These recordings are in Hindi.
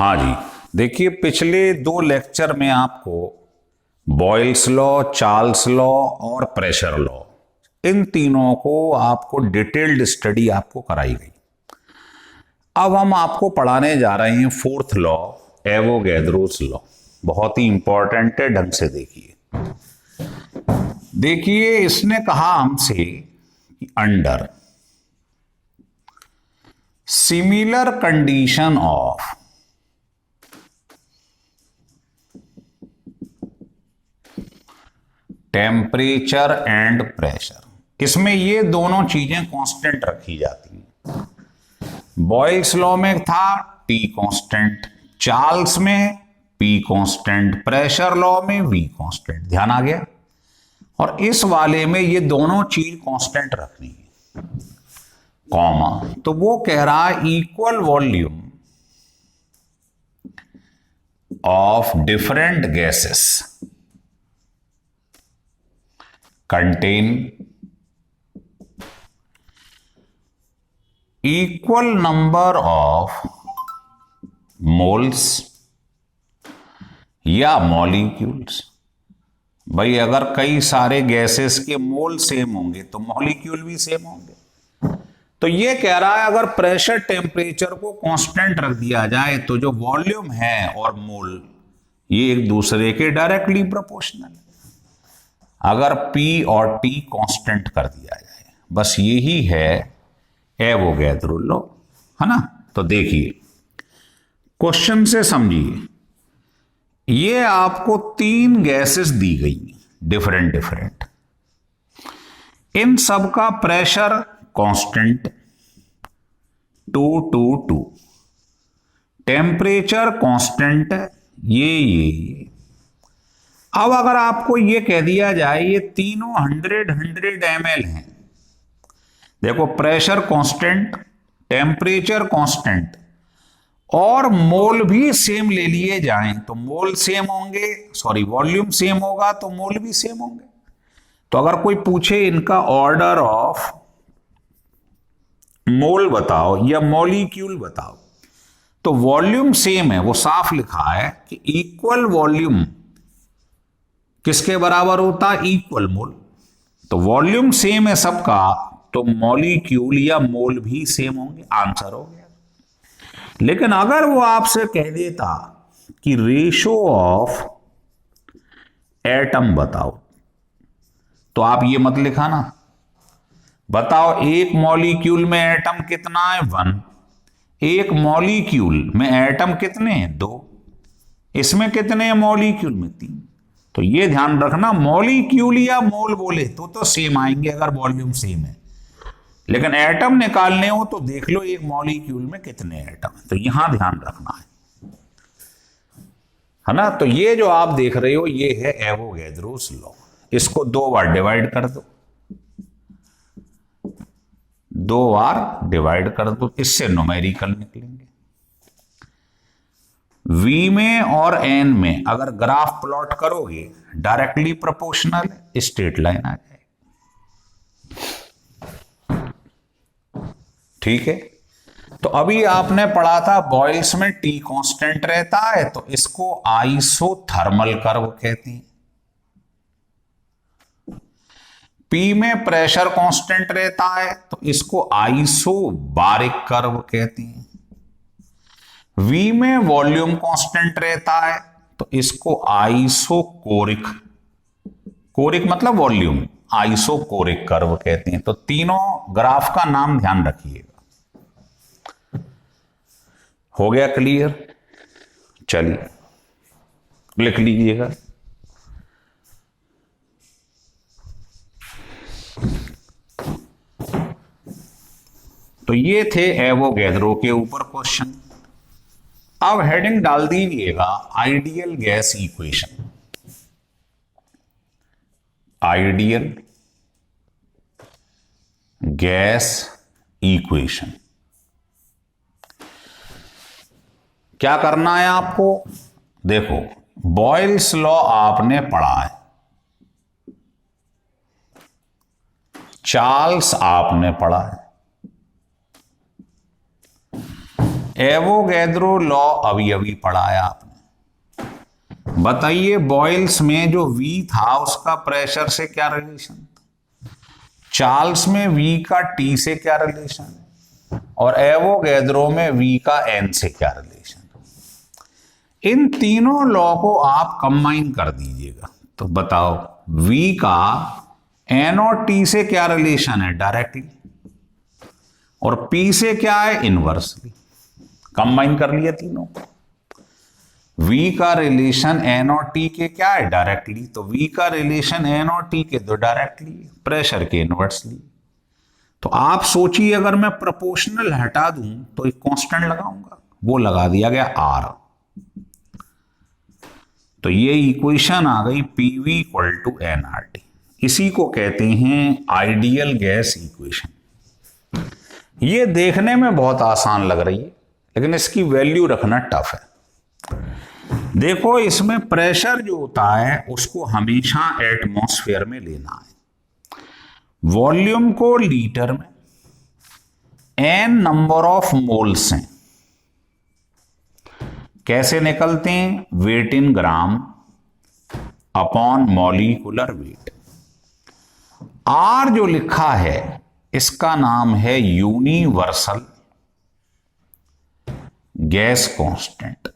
हाँ जी, देखिए पिछले दो लेक्चर में आपको बॉयल्स लॉ, चार्ल्स लॉ और प्रेशर लॉ, इन तीनों को आपको डिटेल्ड स्टडी आपको कराई गई। अब हम आपको पढ़ाने जा रहे हैं फोर्थ लॉ, एवोगैड्रोस लॉ। बहुत ही इंपॉर्टेंट है, ढंग से देखिए। देखिए इसने कहा हमसे कि under similar condition of temperature and pressure, इसमें ये दोनों चीजें कांस्टेंट रखी जाती हैं। बॉयल्स लॉ में था टी कांस्टेंट, चार्ल्स में पी कांस्टेंट, प्रेशर लॉ में वी कांस्टेंट। ध्यान आ गया? और इस वाले में ये दोनों चीज कांस्टेंट रखनी है, कॉमा। तो वो कह रहा है equal volume of different gases contain equal number of moles या मॉलिक्यूल्स। भाई अगर कई सारे गैसेस के मोल सेम होंगे तो मॉलिक्यूल भी सेम होंगे। तो ये कह रहा है अगर प्रेशर टेम्परेचर को कांस्टेंट रख दिया जाए तो जो वॉल्यूम है और मोल ये एक दूसरे के डायरेक्टली प्रोपोर्शनल है। अगर P और T कांस्टेंट कर दिया जाए, बस यही है एवोगैड्रो लॉ, है ना। तो देखिए क्वेश्चन से समझिए, ये आपको तीन गैसेस दी गई डिफरेंट डिफरेंट, इन सब का प्रेशर कांस्टेंट 222, टेम्परेचर कांस्टेंट ये। अब अगर आपको ये कह दिया जाए ये तीनों 100 ml हैं, देखो प्रेशर कांस्टेंट, टेम्परेचर कांस्टेंट और मोल भी सेम ले लिए जाएं तो मोल सेम होंगे, सॉरी वॉल्यूम सेम होगा तो मोल भी सेम होंगे। तो अगर कोई पूछे इनका ऑर्डर ऑफ मोल बताओ या मॉलिक्यूल बताओ, तो वॉल्यूम सेम है, वो साफ लिखा है कि इक्वल वॉल्यूम किसके बराबर होता है, इक्वल मोल। तो वॉल्यूम सेम है सबका तो मॉलिक्यूल या मोल भी सेम होंगे, आंसर हो गया। लेकिन अगर वो आपसे कह देता कि रेशो ऑफ एटम बताओ, तो आप ये मत लिखा ना, बताओ एक मॉलिक्यूल में एटम कितना है 1, एक मॉलिक्यूल में एटम कितने हैं 2, इसमें कितने हैं मॉलिक्यूल में 3। तो ये ध्यान रखना, मॉलिक्यूल या मोल बोले तो सेम आएंगे अगर वॉल्यूम सेम है, लेकिन एटम निकालने हो तो देख लो एक मॉलिक्यूल में कितने एटम है, तो यहां ध्यान रखना है ना। तो ये जो आप देख रहे हो ये है एवोगैड्रोस लॉ। इसको 2 बार डिवाइड कर दो, 2 बार डिवाइड कर दो, इससे न्यूमेरिकल निकलेंगे। V में और N में अगर ग्राफ प्लॉट करोगे डायरेक्टली प्रोपोर्शनल स्ट्रेट लाइन आ जाएगी, ठीक है। तो अभी आपने पढ़ा था बॉयल्स में T कांस्टेंट रहता है तो इसको आइसोथर्मल कर्व कहते हैं। P में प्रेशर कांस्टेंट रहता है तो इसको आइसोबारिक कर्व कहते हैं। V में वॉल्यूम कांस्टेंट रहता है तो इसको आइसोकोरिक, कोरिक मतलब वॉल्यूम, आइसोकोरिक कर्व कहते हैं। तो तीनों ग्राफ का नाम ध्यान रखिएगा। हो गया क्लियर? चलिए लिख लीजिएगा। तो ये थे एवोगैड्रो के ऊपर क्वेश्चन। अब हेडिंग डाल दीजिएगा ideal gas equation. Ideal gas equation क्या करना है आपको? देखो बॉयल्स लॉ आपने पढ़ा है, चार्ल्स आपने पढ़ा है, एवोगैड्रो लॉ अभी अभी पढ़ाया आपने। बताइए बॉयल्स में जो V था उसका प्रेशर से क्या रिलेशन था, चार्ल्स में V का T से क्या रिलेशन है, और एवोगैड्रो में V का N से क्या रिलेशन है। इन तीनों लॉ को आप कंबाइन कर दीजिएगा तो बताओ V का N और T से क्या रिलेशन है डायरेक्टली, और P से क्या है इनवर्सली। कंबाइन कर लिया तीनों को। V का रिलेशन N और T के क्या है डायरेक्टली, तो V का रिलेशन N और T के तो डायरेक्टली, प्रेशर के इनवर्सली। तो आप सोचिए अगर मैं प्रोपोर्शनल हटा दूं तो एक कांस्टेंट लगाऊंगा, वो लगा दिया गया R। तो ये इक्वेशन आ गई PV इक्वल टू nRT। इसी को कहते हैं आइडियल गैस इक्वेशन। ये देखने में बहुत आसान लग रही है लेकिन इसकी वैल्यू रखना टफ है। देखो इसमें प्रेशर जो होता है उसको हमेशा एटमॉस्फेयर में लेना है, वॉल्यूम को लीटर में, n नंबर ऑफ मोल्स हैं, कैसे निकलते हैं, weight in gram upon molecular weight. R जो लिखा है इसका नाम है यूनिवर्सल गैस कांस्टेंट।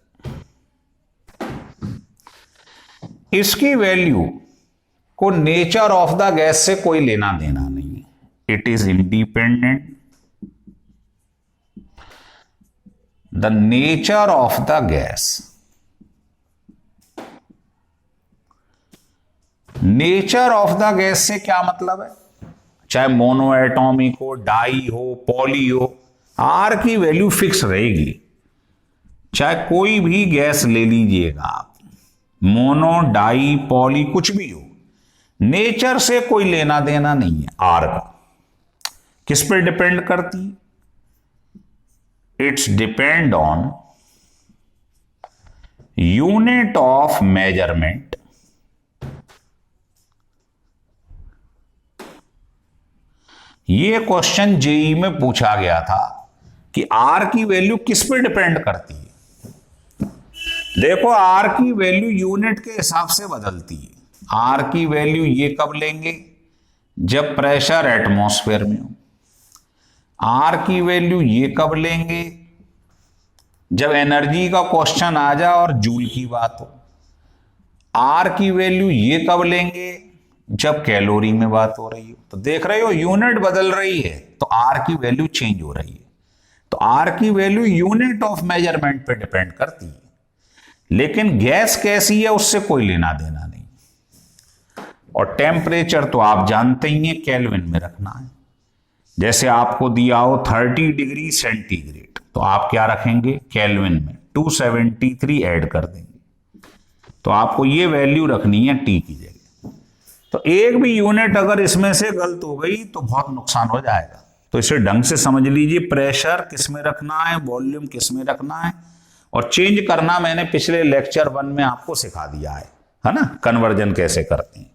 इसकी वैल्यू को नेचर ऑफ द गैस से कोई लेना देना नहीं है, it is independent the nature of the gas. Nature of the gas से क्या मतलब है, चाहे मोनो एटॉमिक हो, डाई हो, पॉली हो, R की वैल्यू फिक्स रहेगी। चाहे कोई भी गैस ले लीजिएगा आप, मोनो, डाई, पॉली, कुछ भी हो, नेचर से कोई लेना देना नहीं है R का। किस पर डिपेंड करती है, it's depend on unit of measurement ये क्वेश्चन जेई में पूछा गया था कि R की वैल्यू किस पर डिपेंड करती है। देखो R की वैल्यू यूनिट के हिसाब से बदलती है। R की वैल्यू ये कब लेंगे, जब प्रेशर एटमॉस्फेयर में हो। R की वैल्यू ये कब लेंगे, जब एनर्जी का क्वेश्चन आ जाए और जूल की बात हो। R की वैल्यू ये कब लेंगे, जब कैलोरी में बात हो रही हो। तो देख रहे हो यूनिट बदल रही है तो R की वैल्यू चेंज हो रही है। तो R की वैल्यू यूनिट ऑफ मेजरमेंट पे डिपेंड करती है, लेकिन गैस कैसी है उससे कोई लेना देना नहीं। और टेम्परेचर तो आप जानते ही हैं, केल्विन में रखना है। जैसे आपको दिया हो 30 डिग्री सेंटीग्रेड तो आप क्या रखेंगे, केल्विन में 273 ऐड कर देंगे। तो आपको ये वैल्यू रखनी है T की जगह। तो एक भी यूनिट अगर इसमें से गलत हो गई तो बहुत नुकसान हो जाएगा। तो इसे ढंग से समझ लीजिए, प्रेशर किस में रखना है, वॉल्यूम किस में रखना है, और चेंज करना मैंने पिछले लेक्चर 1 में आपको सिखा दिया है ना, कन्वर्जन कैसे करते हैं।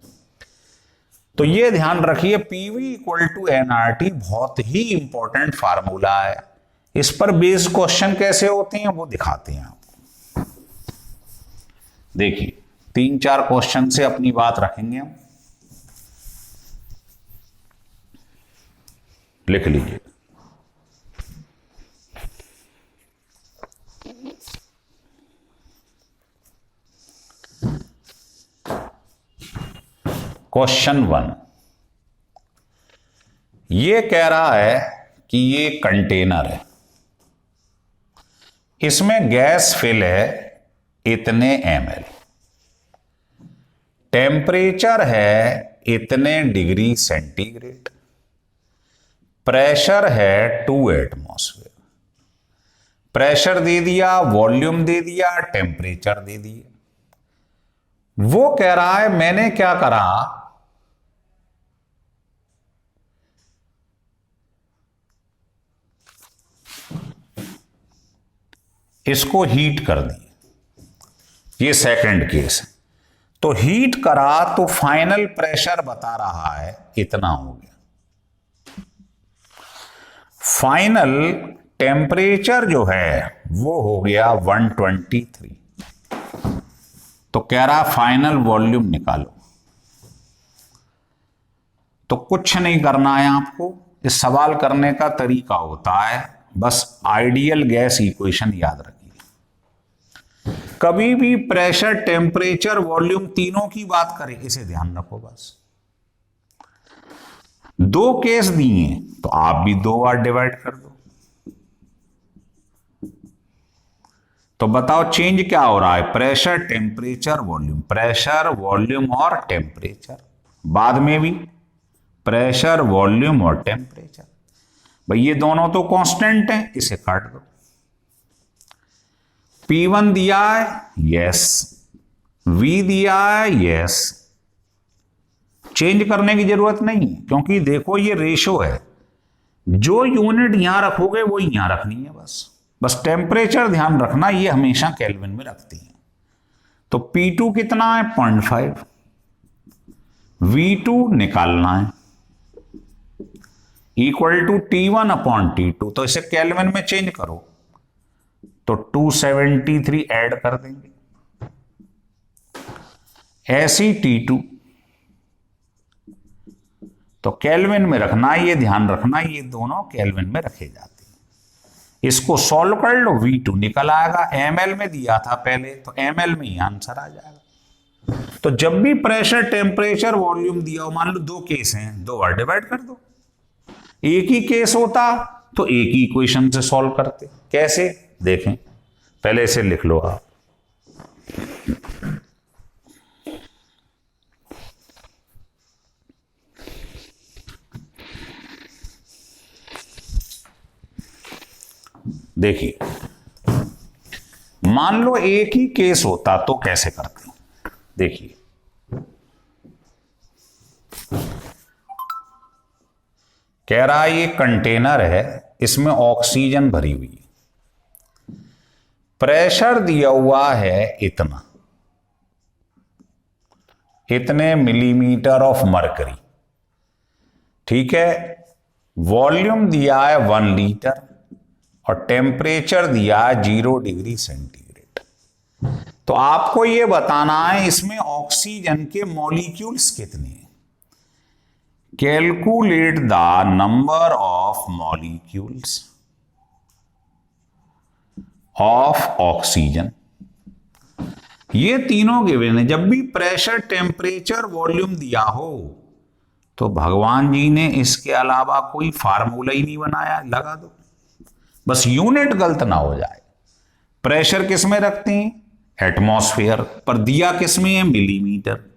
तो ये ध्यान रखिए, PV इक्वल टू nRT बहुत ही इंपॉर्टेंट फार्मूला है। इस पर बेस्ड क्वेश्चन कैसे होते हैं वो दिखाते हैं आपको। देखिए 3-4 क्वेश्चन से अपनी बात रखेंगे हम, लिख लीजिए। क्वेश्चन 1 ये कह रहा है कि ये कंटेनर है, इसमें गैस फिल है इतने ml, टेम्परेचर है इतने डिग्री सेंटीग्रेड, प्रेशर है 2 एटमॉस्फेयर। प्रेशर दे दिया, वॉल्यूम दे दिया, टेम्परेचर दे दिया। वो कह रहा है मैंने क्या करा, इसको हीट कर दिया। ये सेकंड केस है। तो हीट करा तो फाइनल प्रेशर बता रहा है इतना हो गया। फाइनल टेम्परेचर जो है वो हो गया 123। तो कह रहा फाइनल वॉल्यूम निकालो। तो कुछ नहीं करना है आपको, इस सवाल करने का तरीका होता है बस आइडियल गैस इक्वेशन याद रखिए। कभी भी प्रेशर, टेम्परेचर, वॉल्यूम तीनों की बात करें, इसे ध्यान रखो बस। दो केस दिए तो आप भी 2 बार डिवाइड कर दो। तो बताओ चेंज क्या हो रहा है? Pressure, temperature, volume, pressure, volume और टेम्परेचर। बाद में भी प्रेशर, वॉल्यूम और टेम्परेचर। भाई ये दोनों तो कांस्टेंट हैं, इसे काट दो। P1 दिया है, यस। V दिया है, यस। चेंज करने की जरूरत नहीं है, क्योंकि देखो ये रेशो है, जो यूनिट यहां रखोगे वो यहां रखनी है बस टेम्परेचर ध्यान रखना, ये हमेशा केल्विन में रखती है। तो P2 कितना है? 0.5। V2 निकालना है इक्वल टू T1/T2। तो इसे केल्विन में चेंज करो तो 273 ऐड कर देंगे। ऐसी T2 तो केल्विन में रखना, ये ध्यान रखना, ये दोनों केल्विन में रखे जाते हैं। इसको सॉल्व कर लो, V2 निकल आएगा। ml में दिया था पहले, तो ml में ही आंसर आ जाएगा। तो जब भी प्रेशर, टेम्परेचर, वॉल्यूम दिया हो, मान लो 2 केस हैं, 2 बार डिवाइड कर दो। एक ही केस होता तो एक ही इक्वेशन से सॉल्व करते। कैसे देखें, पहले इसे लिख लो आप। देखिए, मान लो एक ही केस होता तो कैसे करते? देखिए, कह रहा है ये कंटेनर है, इसमें ऑक्सीजन भरी हुई है, प्रेशर दिया हुआ है इतने मिलीमीटर ऑफ मरकरी, ठीक है। वॉल्यूम दिया है 1 लीटर और टेम्परेचर दिया है 0 डिग्री सेंटीग्रेड। तो आपको यह बताना है इसमें ऑक्सीजन के मॉलिक्यूल्स कितने हैं। Calculate the number of molecules of oxygen. ये तीनों गिवन है। जब भी प्रेशर, टेम्परेचर, वॉल्यूम दिया हो तो भगवान जी ने इसके अलावा कोई फार्मूला ही नहीं बनाया, लगा दो, बस यूनिट गलत ना हो जाए। प्रेशर किस में रखते हैं? एटमॉस्फेयर, पर दिया किस में है? मिलीमीटर।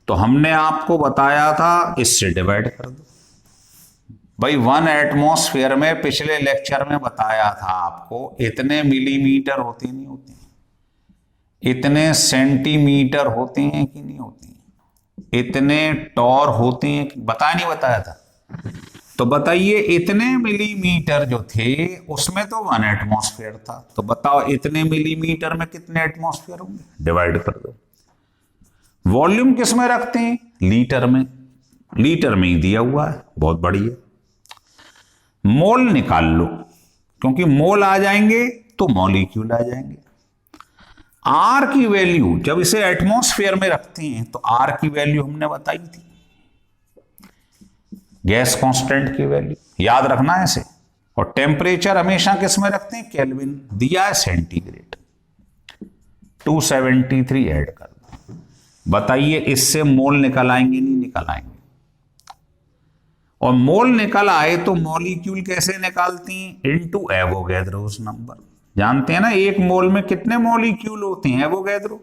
तो हमने आपको बताया था इससे डिवाइड कर दो। भाई 1 एटमॉस्फेयर में पिछले लेक्चर में बताया था आपको इतने मिलीमीटर होते नहीं होते, इतने सेंटीमीटर होते हैं कि नहीं होते, इतने टॉर होते हैं कि बताया नहीं बताया था? तो बताइए, इतने मिलीमीटर जो थे उसमें तो 1 एटमॉस्फेयर था, तो बताओ इतने मिलीमीटर में कितने एटमॉस्फेयर होंगे? डिवाइड कर दो। वॉल्यूम किस में रखते हैं? लीटर में, लीटर में ही दिया हुआ है, बहुत बढ़िया। मोल निकाल लो, क्योंकि मोल आ जाएंगे तो मॉलिक्यूल आ जाएंगे। आर की वैल्यू जब इसे एटमॉस्फेयर में रखते हैं तो आर की वैल्यू हमने बताई थी, गैस कांस्टेंट की वैल्यू याद रखना है इसे। और टेम्परेचर हमेशा किस में रखते हैं? केल्विन, दिया है सेंटीग्रेड। 273 ऐड कर दो। बताइए इससे मोल निकल आएंगे? नहीं निकल आएंगे। और मोल निकल आए तो मॉलिक्यूल कैसे निकालते हैं? Into Avogadro's number. जानते हैं ना एक मोल में कितने मॉलिक्यूल होते हैं? एवोगैड्रो।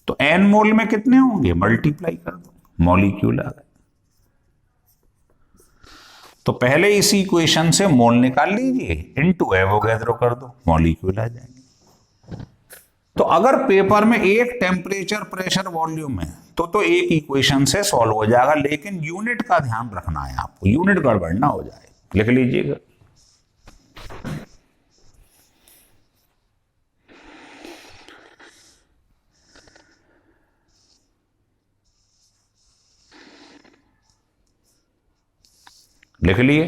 तो एन मोल में कितने होंगे? मल्टीप्लाई कर दो, मॉलिक्यूल आ गए। तो पहले इसी इक्वेशन से मोल निकाल लीजिए, इनटू एवोगैड्रो कर दो, मॉलिक्यूल आ जाएंगे। तो अगर पेपर में एक टेम्परेचर, प्रेशर, वॉल्यूम है तो एक इक्वेशन से सॉल्व हो जाएगा, लेकिन यूनिट का ध्यान रखना है आपको, यूनिट गड़बड़ ना हो जाए। लिख लीजिएगा। लिख लिए।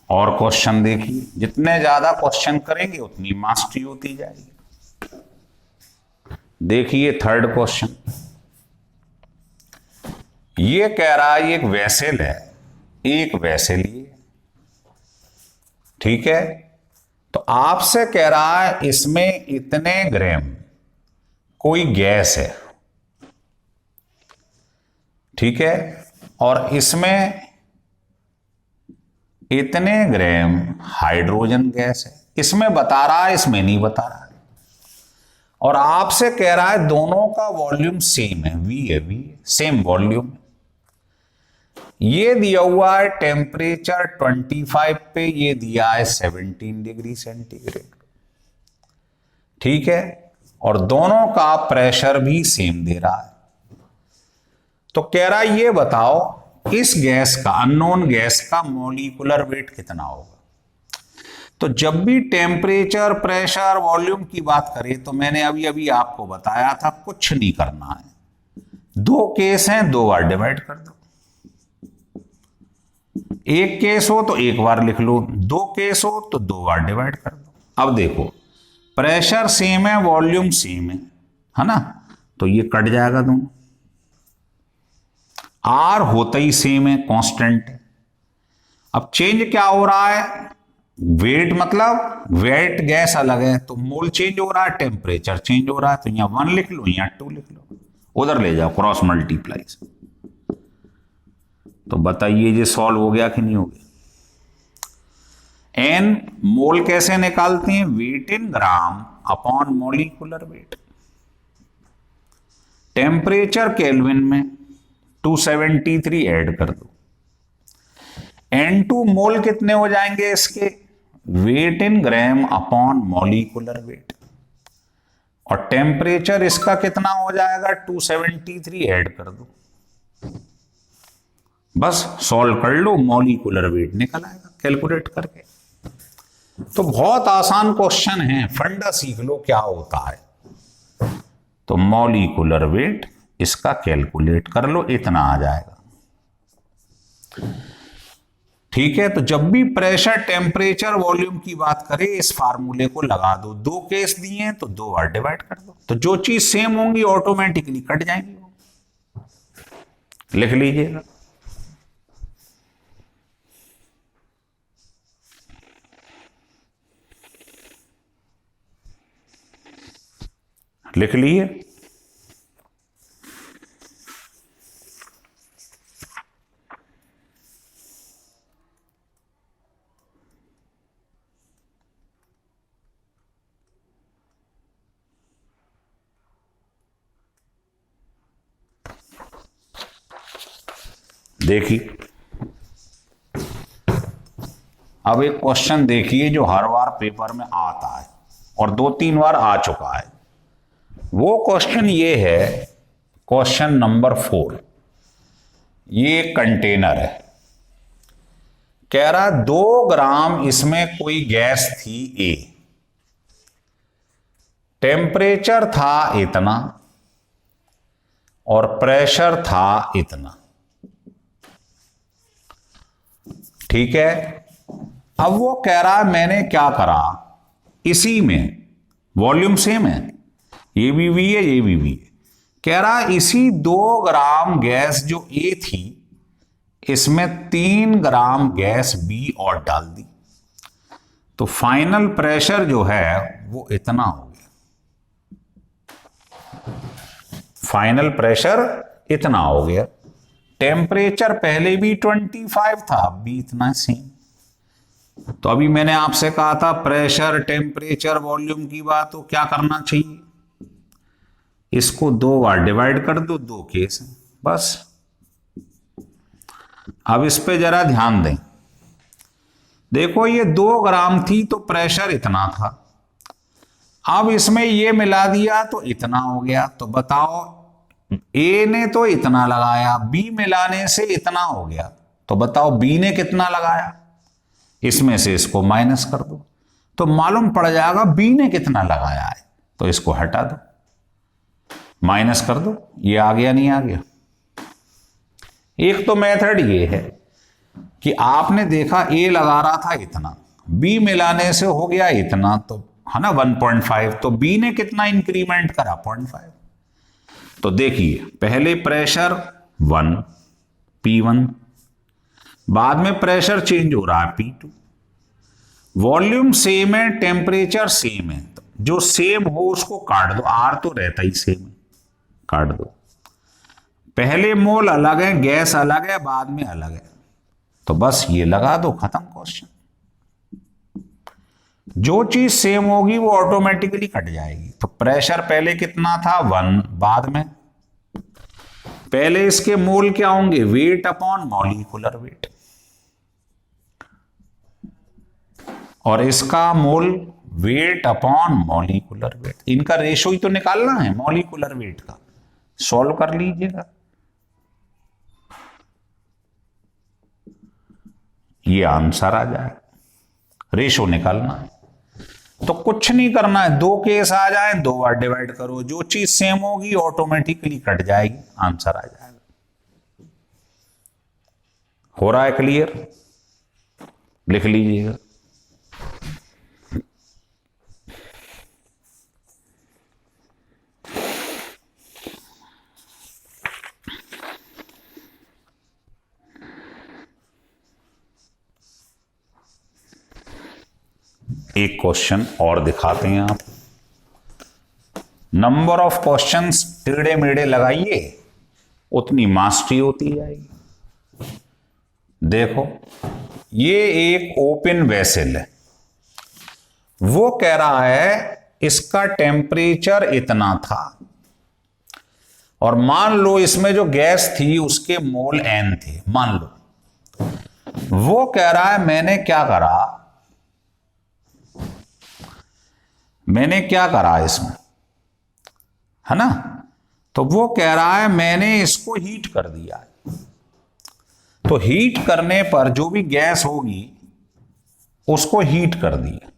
और क्वेश्चन देखिए, जितने ज्यादा क्वेश्चन करेंगे उतनी मास्टरी होती जाएगी। देखिए थर्ड क्वेश्चन, ये कह रहा है एक वेसल है, एक वेसल ये, ठीक है। तो आपसे कह रहा है इसमें इतने ग्राम कोई गैस है, ठीक है, और इसमें इतने ग्राम हाइड्रोजन गैस है। इसमें बता रहा है, इसमें नहीं बता रहा है। और आपसे कह रहा है दोनों का वॉल्यूम सेम है, वी है, वी सेम वॉल्यूम। ये दिया हुआ है टेम्परेचर 25 पे, ये दिया है 17 डिग्री सेंटीग्रेड, ठीक है, और दोनों का प्रेशर भी सेम दे रहा है। तो कह रहा है ये बताओ इस गैस का, अननोन गैस का मॉलिक्यूलर वेट कितना होगा। तो जब भी टेम्परेचर, प्रेशर, वॉल्यूम की बात करें तो मैंने अभी अभी आपको बताया था कुछ नहीं करना है। दो केस हैं, दो बार डिवाइड कर दो। एक केस हो तो एक बार लिख लो, दो केस हो तो दो बार डिवाइड कर दो। अब देखो प्रेशर सेम है, वॉल्यूम सेम है ना, तो ये कट जाएगा दोनों। आर होता ही सेम है, कांस्टेंट है। अब चेंज क्या हो रहा है, वेट, मतलब वेट गैस अलग है तो मोल चेंज हो रहा है, टेम्परेचर चेंज हो रहा है। तो यहां 1 लिख लो, यहां 2 लिख लो, उधर ले जाओ क्रॉस मल्टीप्लाई से। तो बताइए ये सॉल्व हो गया कि नहीं हो गया। एन मोल कैसे निकालते हैं, weight in gram upon molecular weight. Temperature kelvin में 273 ऐड कर दो। N2 मोल कितने हो जाएंगे इसके, wait in gram upon molecular wait, और टेम्परेचर इसका कितना हो जाएगा 273 ऐड कर दो। बस सॉल्व कर लो, मॉलिक्यूलर वेट निकल आएगा कैलकुलेट करके। तो बहुत आसान क्वेश्चन है, फंडा सीख लो क्या होता है। तो मॉलिक्यूलर वेट इसका कैलकुलेट कर लो, इतना आ जाएगा, ठीक है। तो जब भी प्रेशर, टेम्परेचर, वॉल्यूम की बात करें इस फार्मूले को लगा दो। दो केस दिए हैं तो दो बार डिवाइड कर दो, तो जो चीज सेम होंगी ऑटोमेटिकली कट जाएंगी। लिख लीजिएगा, लिख लिए। देखिए अब एक क्वेश्चन देखिए जो हर बार पेपर में आता है और 2-3 बार आ चुका है। वो क्वेश्चन ये है, क्वेश्चन नंबर 4। ये कंटेनर है, कह रहा 2 ग्राम इसमें कोई गैस थी ए, टेम्परेचर था इतना और प्रेशर था इतना, ठीक है। अब वो कह रहा है मैंने क्या करा, इसी में वॉल्यूम सेम है, ये भी वी है, ये भी वी है। कह रहा इसी 2 ग्राम गैस जो ए थी इसमें 3 ग्राम गैस बी और डाल दी, तो फाइनल प्रेशर जो है वो इतना हो गया। फाइनल प्रेशर इतना हो गया। टेम्परेचर पहले भी 25 था, अब भी इतना सेम। तो अभी मैंने आपसे कहा था प्रेशर, टेम्परेचर, वॉल्यूम की बात, तो क्या करना चाहिए, इसको 2 बार डिवाइड कर दो, 2 केस हैं बस। अब इस पे जरा ध्यान दें, देखो ये 2 ग्राम थी तो प्रेशर इतना था, अब इसमें ये मिला दिया तो इतना हो गया। तो बताओ ए ने तो इतना लगाया, बी मिलाने से इतना हो गया, तो बताओ बी ने कितना लगाया, इसमें से इसको माइनस कर दो तो मालूम पड़ जाएगा बी ने कितना लगाया है। तो इसको हटा दो, माइनस कर दो, ये आ गया नहीं आ गया। एक तो मेथड ये है, कि आपने देखा ए लगा रहा था इतना, बी मिलाने से हो गया इतना, तो है ना 1.5, तो बी ने कितना इंक्रीमेंट करा 0.5। तो देखिए पहले प्रेशर 1 P1, बाद में प्रेशर चेंज हो रहा है P2, वॉल्यूम सेम है, टेम्परेचर सेम है, तो जो सेम हो उसको काट दो, आर तो रहता ही सेम है, काट दो। पहले मोल अलग है, गैस अलग है, बाद में अलग है, तो बस ये लगा दो, खत्म क्वेश्चन। जो चीज सेम होगी वो ऑटोमेटिकली कट जाएगी। तो प्रेशर पहले कितना था 1, बाद में पहले इसके मोल क्या होंगे, वेट अपॉन मॉलिक्यूलर वेट, और इसका मोल वेट अपॉन मॉलिक्यूलर वेट, इनका रेशो ही तो निकालना है मॉलिक्यूलर वेट का, सॉल्व कर लीजिएगा। ये आंसर आ जाए, रेशो निकालना है तो कुछ नहीं करना है, 2 केस आ जाए 2 बार डिवाइड करो, जो चीज सेम होगी ऑटोमेटिकली कट जाएगी, आंसर आ जाएगा। हो रहा है क्लियर, लिख लीजिएगा। एक क्वेश्चन और दिखाते हैं आप, नंबर ऑफ क्वेश्चंस टेढ़े मेढ़े लगाइए उतनी मास्टरी होती जाएगी। देखो ये एक ओपन वेसल है, वो कह रहा है इसका टेम्परेचर इतना था, और मान लो इसमें जो गैस थी उसके मोल n थे, मान लो। वो कह रहा है मैंने क्या करा इसमें, है ना, तो वो कह रहा है मैंने इसको हीट कर दिया। तो हीट करने पर जो भी गैस होगी उसको हीट कर दिया।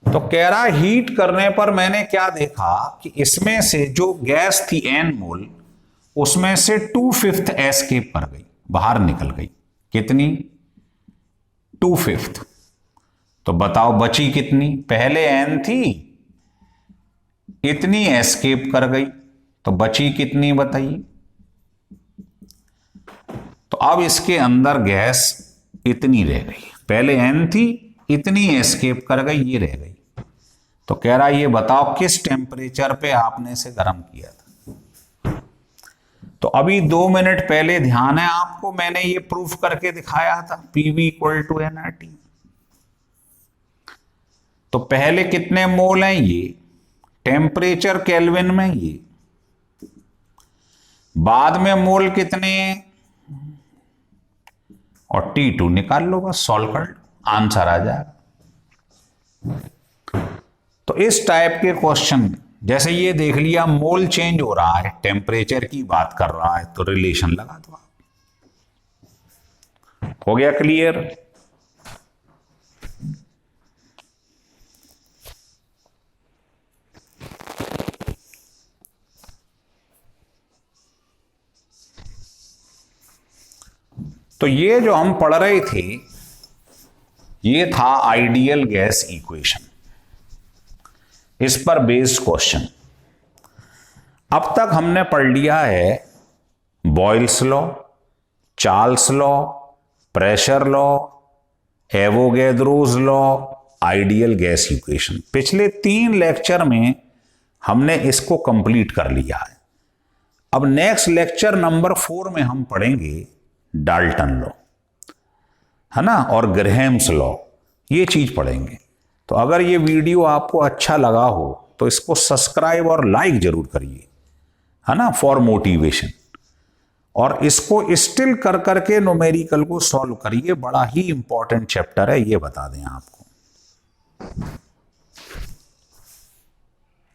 तो कह रहा है हीट करने पर मैंने क्या देखा कि इसमें से जो गैस थी n मोल, उसमें से 2/5 एस्केप कर गई, बाहर निकल गई। कितनी? 2/5। तो बताओ बची कितनी? पहले n थी, इतनी एस्केप कर गई, तो बची कितनी बताइए। तो अब इसके अंदर गैस इतनी रह गई, पहले n थी, इतनी एस्केप कर गई, ये रह गई। तो कह रहा ये बताओ किस टेम्परेचर पे आपने इसे गर्म किया था। तो अभी 2 मिनट पहले ध्यान है आपको, मैंने ये प्रूफ करके दिखाया था, PV = nRT। तो पहले कितने मोल हैं, ये टेम्परेचर केल्विन में, ये बाद में मोल कितने, और T2 निकाल लो, बस सॉल्व कर लो, आंसर आ जाएगा। तो इस टाइप के क्वेश्चन, जैसे ये देख लिया मोल चेंज हो रहा है, टेम्परेचर की बात कर रहा है, तो रिलेशन लगा दो। हो गया क्लियर? तो ये जो हम पढ़ रहे थे, ये था आइडियल गैस इक्वेशन, इस पर बेस्ड क्वेश्चन। अब तक हमने पढ़ लिया है Boyle's law, Charles law, pressure law, Avogadro's law, ideal gas equation. पिछले 3 लेक्चर में हमने इसको कंप्लीट कर लिया है। अब नेक्स्ट लेक्चर नंबर 4 में हम पढ़ेंगे डाल्टन लॉ, है ना, और ग्रेहम्स लॉ, ये चीज पढ़ेंगे। तो अगर ये वीडियो आपको अच्छा लगा हो तो इसको सब्सक्राइब और लाइक जरूर करिए, है ना, फॉर मोटिवेशन। और इसको स्टिल कर करके न्यूमेरिकल को सॉल्व करिए, बड़ा ही इंपॉर्टेंट चैप्टर है, ये बता दें आपको।